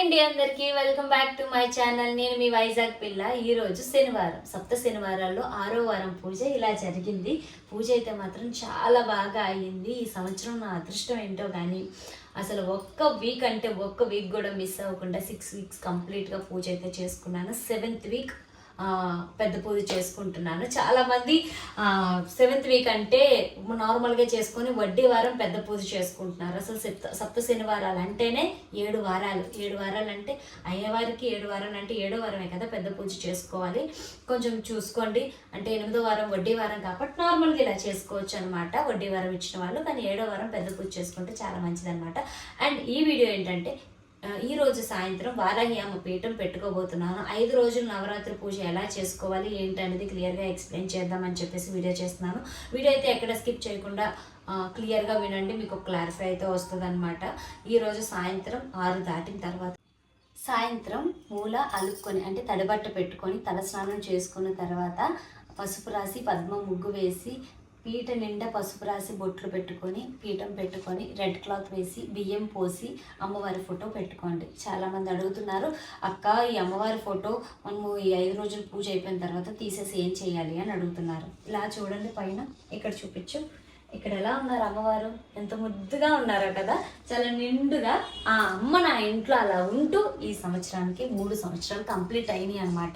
అండి అందరికి welcome back to my channel. నేను మీ వైజాగ్ పిల్ల. ఈ రోజు శనివారం, సప్త శనివారాల్లో 6వ వారం పూజ ఇలా జరిగింది. పూజ అయితే మాత్రం చాలా బాగా అయ్యింది. ఈ సంవత్సరం నా అదృష్టం ఏంటో కానీ అసలు ఒక్క వీక్ కూడా మిస్ అవ్వకుండా 6 వీక్స్ కంప్లీట్గా పూజ అయితే చేసుకున్నాను. 7th వీక్ పెద్ద పూజ చేసుకుంటున్నాను. చాలామంది 7th వీక్ అంటే నార్మల్గా చేసుకొని వడ్డీ వారం పెద్ద పూజ చేసుకుంటున్నారు. అసలు సప్త శనివారాలు అంటేనే 7 వారాలు. 7 వారాలు అంటే అయ్యేవారికి 7 వారాలు అంటే 7వ వారమే కదా పెద్ద పూజ చేసుకోవాలి. కొంచెం చూసుకోండి. అంటే 8వ వారం వడ్డీ వారం కాబట్టి నార్మల్గా ఇలా చేసుకోవచ్చు అనమాట వడ్డీ వారం ఇచ్చిన వాళ్ళు. కానీ 7వ వారం పెద్ద పూజ చేసుకుంటే చాలా మంచిది అనమాట. అండ్ ఈ వీడియో ఏంటంటే ఈ రోజు సాయంత్రం వారాహి అమ్మ పీఠం పెట్టుకోబోతున్నాను. 5 రోజులు నవరాత్రి పూజ ఎలా చేసుకోవాలి ఏంటి అనేది క్లియర్గా ఎక్స్ప్లెయిన్ చేద్దామని చెప్పేసి వీడియో చేస్తున్నాను. వీడియో అయితే ఎక్కడ స్కిప్ చేయకుండా క్లియర్గా వినండి, మీకు క్లారిఫై అయితే వస్తుంది అనమాట. ఈరోజు సాయంత్రం 6 దాటిన తర్వాత సాయంత్రం మూల అలుక్కొని అంటే తడిబట్ట పెట్టుకొని తలస్నానం చేసుకున్న తర్వాత పసుపు రాసి పద్మ ముగ్గు వేసి పీట నిండా పసుపు రాసి బొట్లు పెట్టుకొని పీఠం పెట్టుకొని రెడ్ క్లాత్ వేసి బియ్యం పోసి అమ్మవారి ఫోటో పెట్టుకోండి. చాలామంది అడుగుతున్నారు, అక్క ఈ అమ్మవారి ఫోటో మనము ఈ 5 రోజులు పూజ అయిపోయిన తర్వాత తీసేసి ఏం చేయాలి అని అడుగుతున్నారు. ఇలా చూడండి, పైన ఇక్కడ చూపించు. ఇక్కడ ఎలా ఉన్నారు అమ్మవారు, ఎంత ముద్దుగా ఉన్నారో కదా, చాలా నిండుగా. ఆ అమ్మ నా ఇంట్లో అలా ఉంటూ ఈ సంవత్సరానికి 3 సంవత్సరాలు కంప్లీట్ అయినాయి అనమాట.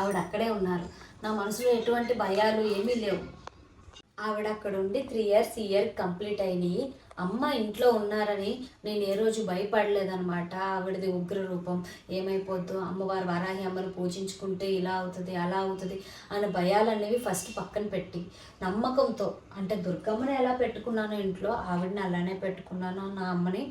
ఆవిడ అక్కడే ఉన్నారు. నా మనసులో ఎటువంటి భయాలు ఏమీ లేవు. ఆవిడ అక్కడ ఉండి 3 years ఈ ఇయర్ కంప్లీట్ అయినాయి. అమ్మ ఇంట్లో ఉన్నారని నేను ఏ రోజు భయపడలేదనమాట. ఆవిడది ఉగ్ర రూపం, ఏమైపోద్దు, అమ్మవారు వారాహి అమ్మను పూజించుకుంటే ఇలా అవుతుంది అలా అవుతుంది అనే భయాలు అనేవి ఫస్ట్ పక్కన పెట్టి నమ్మకంతో, అంటే దుర్గమ్మని ఎలా పెట్టుకున్నాను ఇంట్లో ఆవిడని అలానే పెట్టుకున్నాను, నా అమ్మని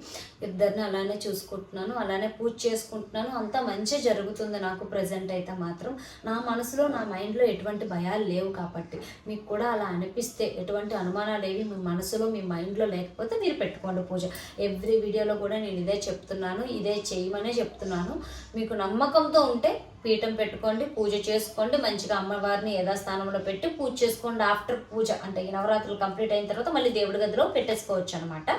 ఇద్దరిని అలానే చూసుకుంటున్నాను, అలానే పూజ చేసుకుంటున్నాను. అంతా మంచి జరుగుతుంది నాకు ప్రజెంట్ అయితే మాత్రం. నా మనసులో నా మైండ్లో ఎటువంటి భయాలు లేవు. కాబట్టి మీకు కూడా అలా అనిపిస్తే, ఎటువంటి అనుమానాలు ఏవి మీ మనసులో మీ మైండ్లో లేకపోతే మీరు పెట్టుకోండి పూజ. ఎవ్రీ వీడియోలో కూడా నేను ఇదే చెప్తున్నాను, ఇదే చేయమనే చెప్తున్నాను. మీకు నమ్మకంతో ఉంటే పీఠం పెట్టుకోండి, పూజ చేసుకోండి, మంచిగా అమ్మవారిని యథాస్థానంలో పెట్టి పూజ చేసుకోండి. ఆఫ్టర్ పూజ అంటే ఈ నవరాత్రులు కంప్లీట్ అయిన తర్వాత మళ్ళీ దేవుడి గదిలో పెట్టేసుకోవచ్చు అనమాట.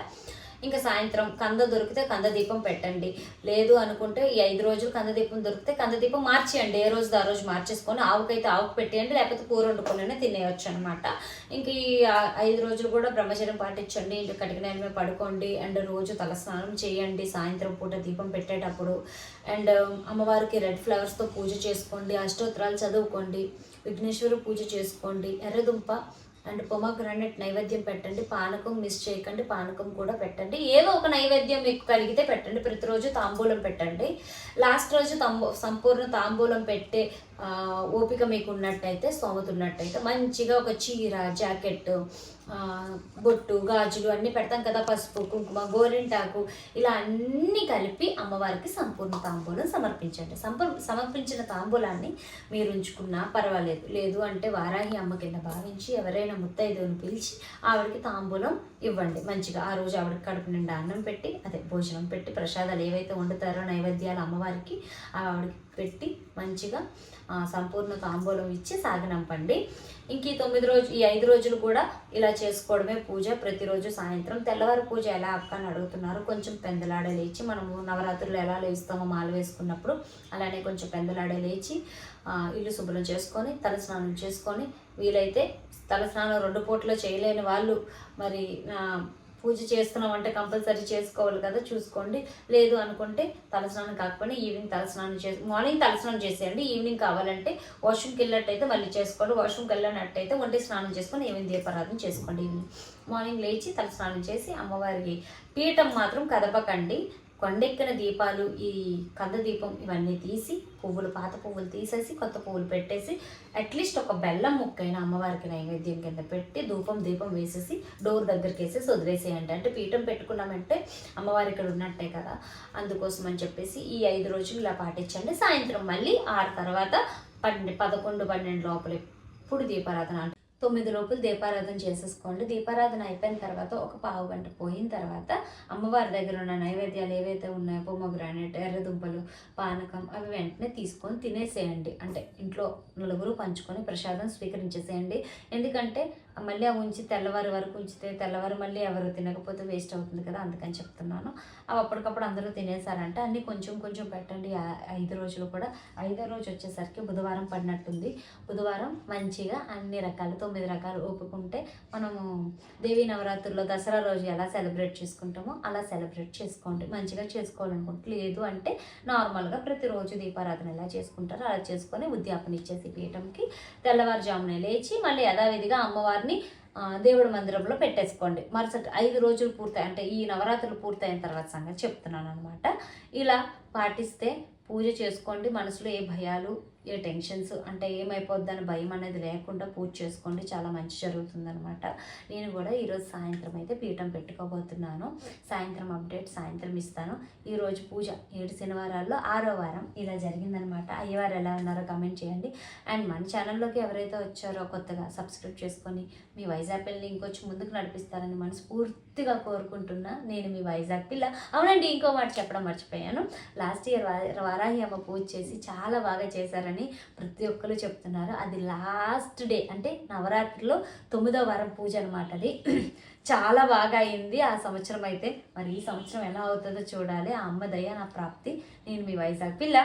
ఇంకా సాయంత్రం కంద దొరికితే కంద దీపం పెట్టండి. లేదు అనుకుంటే ఈ 5 రోజులు కంద దీపం దొరికితే కంద దీపం మార్చేయండి. ఏ రోజు ఆ రోజు మార్చేసుకొని ఆవుకైతే ఆవుకు పెట్టేయండి, లేకపోతే కూర వండుకొని తినేయచ్చు అనమాట. ఇంక ఈ 5 రోజులు కూడా బ్రహ్మచర్యం పాటించండి. ఇంక కటిక నేల మీద పడుకోండి. అండ్ రోజు తలస్నానం చేయండి సాయంత్రం పూట దీపం పెట్టేటప్పుడు. అండ్ అమ్మవారికి రెడ్ ఫ్లవర్స్తో పూజ చేసుకోండి, అష్టోత్తరాలు చదువుకోండి, విఘ్నేశ్వరు పూజ చేసుకోండి, ఎర్రదుంప అండ్ పొమగ్రానైట్ నైవేద్యం పెట్టండి. పానకం మిస్ చేయకండి, పానకం కూడా పెట్టండి. ఏదో ఒక నైవేద్యం మీకు కలిగితే పెట్టండి. ప్రతిరోజు తాంబూలం పెట్టండి. లాస్ట్ రోజు సంపూర్ణ తాంబూలం పెట్టే ఓపిక మీకు ఉన్నట్టయితే, స్తోమత ఉన్నట్టయితే మంచిగా ఒక చీర, జాకెట్, బొట్టు, గాజులు అన్నీ పెడతాం కదా, పసుపు, కుంకుమ, గోరింటాకు, ఇలా అన్నీ కలిపి అమ్మవారికి సంపూర్ణ తాంబూలం సమర్పించండి. సమర్పించిన తాంబూలాన్ని మీరు ఉంచుకున్నా పర్వాలేదు. లేదు అంటే వారాహి అమ్మ కింద భావించి ఎవరైనా ముత్తైదువుని పిలిచి ఆవిడకి తాంబూలం ఇవ్వండి. మంచిగా ఆ రోజు ఆవిడకి కడుపు నిండా అన్నం పెట్టి, అదే భోజనం పెట్టి, ప్రసాదాలు ఏవైతే వండుతారో నైవేద్యాలు అమ్మవారికి ఆవిడకి పెట్టి మంచిగా సంపూర్ణ తాంబూలం ఇచ్చి సాగనంపండి. ఇంక ఈ 5 రోజులు కూడా ఇలా చేసుకోవడమే పూజ. ప్రతిరోజు సాయంత్రం తెల్లవారి పూజ ఎలా అక్క అని అడుగుతున్నారు. కొంచెం పెందలాడే లేచి, మనము నవరాత్రులు ఎలా లేస్తామో మాల వేసుకున్నప్పుడు అలానే కొంచెం పెందలాడే లేచి ఇల్లు శుభ్రం చేసుకొని తలస్నానం చేసుకొని, వీలైతే తలస్నానం 2 పూటలో చేయలేని వాళ్ళు మరి పూజ చేస్తున్నాం అంటే కంపల్సరీ చేసుకోవాలి కదా, చూసుకోండి. లేదు అనుకుంటే తలస్నానం కాకపోయినా ఈవినింగ్ తలస్నానం మార్నింగ్ తలస్నానం చేసేయండి. ఈవినింగ్ కావాలంటే వాష్రూమ్కి వెళ్ళినట్టయితే మళ్ళీ చేసుకోండి. వాష్రూమ్కి వెళ్ళినట్టయితే ఒంటి స్నానం చేసుకొని ఈవినింగ్ దీపారాధన చేసుకోండి. ఈవినింగ్ మార్నింగ్ లేచి తలస్నానం చేసి అమ్మవారికి పీఠం మాత్రం కదపకండి. కొండెక్కిన దీపాలు, ఈ కంద దీపం ఇవన్నీ తీసి పాత పువ్వులు తీసేసి కొత్త పువ్వులు పెట్టేసి అట్లీస్ట్ ఒక బెల్లం ముక్కైనా అమ్మవారికి నైవేద్యం కింద పెట్టి దీపం వేసేసి డోర్ దగ్గరికి వేసేసి వదిలేసేయండి. అంటే పీఠం పెట్టుకున్నామంటే అమ్మవారి ఇక్కడ ఉన్నట్టే కదా, అందుకోసం అని చెప్పేసి ఈ 5 రోజులు ఇలా పాటించండి. సాయంత్రం మళ్ళీ 6 తర్వాత 11, 12 లోపల ఎప్పుడు దీపారాధన 9 లోపల దీపారాధన చేసేసుకోండి. దీపారాధన అయిపోయిన తర్వాత ఒక పావు గంట పోయిన తర్వాత అమ్మవారి దగ్గర ఉన్న నైవేద్యాలు ఏవైతే ఉన్నాయో పొమగ్రానైట్, ఎర్రదుంపలు, పానకం అవి వెంటనే తీసుకొని తినేసేయండి. అంటే ఇంట్లో నలుగురు పంచుకొని ప్రసాదం స్వీకరించేసేయండి. ఎందుకంటే మళ్ళీ అవి ఉంచి తెల్లవారి వరకు ఉంచితే తెల్లవారు మళ్ళీ ఎవరు తినకపోతే వేస్ట్ అవుతుంది కదా, అందుకని చెప్తున్నాను. అవి అప్పటికప్పుడు అందరూ తినేసారంటే అన్నీ కొంచెం కొంచెం పెట్టండి. 5 రోజులు కూడా. 5వ రోజు వచ్చేసరికి బుధవారం పడినట్టుంది. బుధవారం మంచిగా అన్ని రకాలు 9 రకాలు ఒప్పుకుంటే మనము దేవీ నవరాత్రుల్లో దసరా రోజు ఎలా సెలబ్రేట్ చేసుకుంటామో అలా సెలబ్రేట్ చేసుకోండి. మంచిగా చేసుకోవాలనుకుంటే, లేదు అంటే నార్మల్గా ప్రతిరోజు దీపారాధన ఎలా చేసుకుంటారో అలా చేసుకొని ఉద్యాపన ఇచ్చేసి పీఠంకి తెల్లవారుజామున లేచి మళ్ళీ యథావిధిగా అమ్మవారిని దేవుడి మందిరంలో పెట్టేసుకోండి. మరుసటి 5 రోజులు పూర్తయి అంటే ఈ నవరాత్రులు పూర్తయిన తర్వాత సంగతి చెప్తున్నాను అనమాట. ఇలా పాటిస్తే పూజ చేసుకోండి. మనసులో ఏ భయాలు ఏ టెన్షన్స్ అంటే ఏమైపోద్దని భయం అనేది లేకుండా పూజ చేసుకోండి. చాలా మంచి జరుగుతుందనమాట. నేను కూడా ఈరోజు సాయంత్రం అయితే పీఠం పెట్టుకోబోతున్నాను. సాయంత్రం అప్డేట్ సాయంత్రం ఇస్తాను. ఈరోజు పూజ 7 శనివారాల్లో 6వ వారం ఇలా జరిగిందనమాట. అయ్యవారు ఎలా ఉన్నారో కమెంట్ చేయండి. అండ్ మన ఛానల్లోకి ఎవరైతే వచ్చారో కొత్తగా సబ్స్క్రైబ్ చేసుకొని మీ వైజాగ్ పిల్లని ఇంకొచ్చి ముందుకు నడిపిస్తారని మనస్ఫూర్తిగా కోరుకుంటున్నా. నేను మీ వైజాగ్ పిల్ల. అవునండి, ఇంకో మాట చెప్పడం మర్చిపోయాను. లాస్ట్ ఇయర్ వారాహి అమ్మ పూజ చేసి చాలా బాగా చేశారని ప్రతి ఒక్కరు చెప్తున్నారు. అది లాస్ట్ డే అంటే నవరాత్రిలో 9వ వారం పూజ అనమాట. అది చాలా బాగా అయింది ఆ సంవత్సరం అయితే. మరి ఈ సంవత్సరం ఎలా అవుతుందో చూడాలి. ఆ అమ్మ దయ నా ప్రాప్తి. నేను మీ వైజాగ్ పిల్ల.